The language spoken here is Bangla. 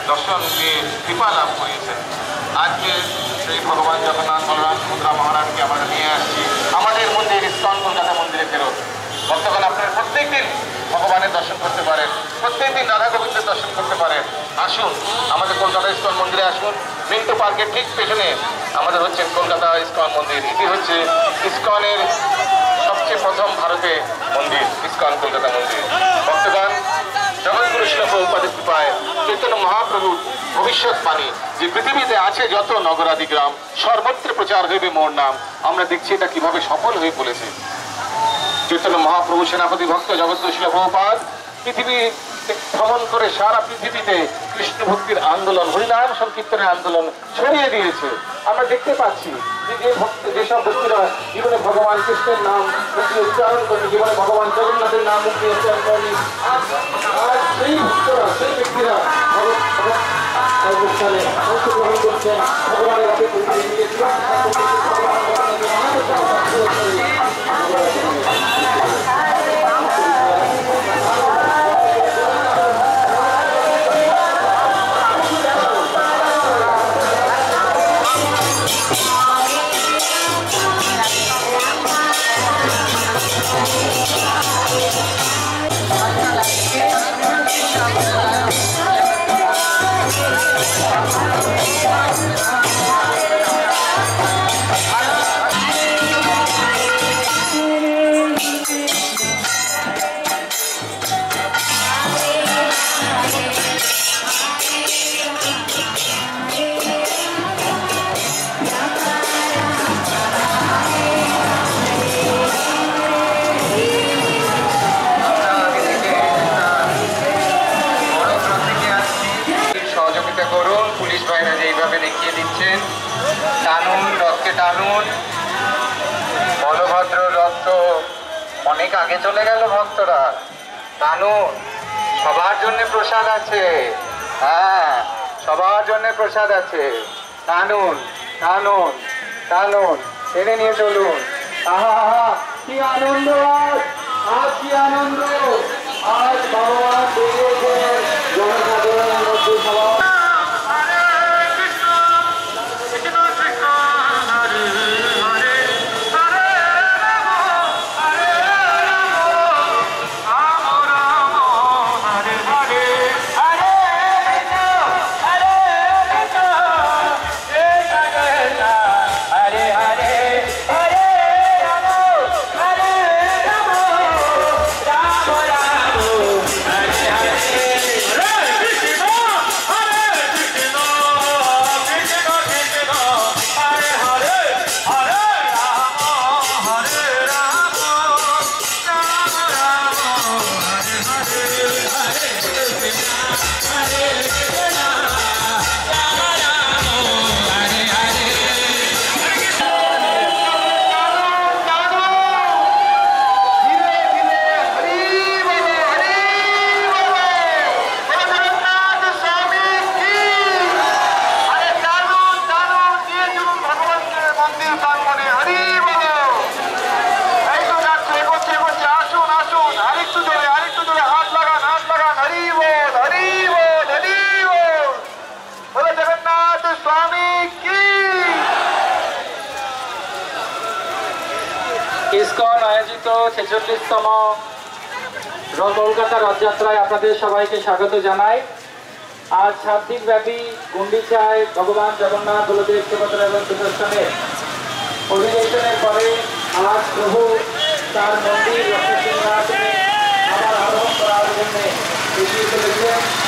दर्शन के कृपा लाभ करिয়েছেন। আজকে সেই ভগবান জগন্নাথ বলরাম সুভদ্রা মহারাজকে আমরা নিয়ে আসছি আমাদের মন্দির ইস্কন কলকাতা মন্দিরে ফেরত। ভক্তগণ আপনারা প্রত্যেক দিন ভগবানের দর্শন করতে পারেন, প্রত্যেক দিন রাধা গোবিন্দের দর্শন করতে পারেন। আসুন আমাদের কলকাতা ইস্কন মন্দিরে আসুন। মিন্টু পার্কের ঠিক পেছনে আমাদের হচ্ছে কলকাতা ইস্কন মন্দির। এটি হচ্ছে ইস্কনের সবচেয়ে প্রথম ভারতে মন্দির, ইস্কন কলকাতা মন্দির। ভক্তগণ জগৎগুরু শিল প্রভুপাদের কৃপায় চৈতন্য মহাপ্রভুর ভবিষ্যৎবাণী যে পৃথিবীতে আছে যত নগরাদি গ্রাম সর্বত্র প্রচার হইবে মোর নাম, আমরা দেখছি এটা কিভাবে সফল হয়ে পড়েছে। চৈতন্য মহাপ্রভু সেনাপতি ভক্ত জগৎগুরু শিল প্রভুপাদ পৃথিবী ভ্রমণ করে সারা পৃথিবীতে কৃষ্ণ ভক্তির আন্দোলন, হরিনাম সংকীর্তনের আন্দোলন ছড়িয়ে দিয়েছে। আমরা দেখতে পাচ্ছি যে ভক্ত যেসব ব্যক্তিরা জীবনে ভগবান কৃষ্ণের নাম মুখে উচ্চারণ করেনি, জীবনে ভগবান জগন্নাথের নাম মুখে উচ্চারণ করেনি, আজ সেই ভক্তরা সেই ব্যক্তিরা অনুষ্ঠানে অংশগ্রহণ করছেন। ভগবানের হাতে বলভদ্র রথ অনেক আগে চলে গেল, ভক্তরা টানুন, সবার জন্য প্রসাদ আছে। হ্যাঁ, সবার জন্য প্রসাদ আছে। টানুন টানুন টানুন, টেনে নিয়ে চলুন। আহা আহা, কি আনন্দ! আজ আজ কি আনন্দ! আজ ভগবান বেরিয়েছেন জনসাধারণের মধ্যে সবার। ইসকন আয়োজিত 46তম কলকাতা রথযাত্রায় আপনাদের সবাইকে স্বাগত জানাই। আজ 7 দিন ব্যাপী গুন্ডিচায় ভগবান জগন্নাথ বলদেব সুভদ্রা এবং সুদর্শনের অধিবেশনের পরে আজ প্রভু তার মন্দির রথ সিংহাসনে আবার আরোহণ করার জন্য এগিয়ে চলেছেন।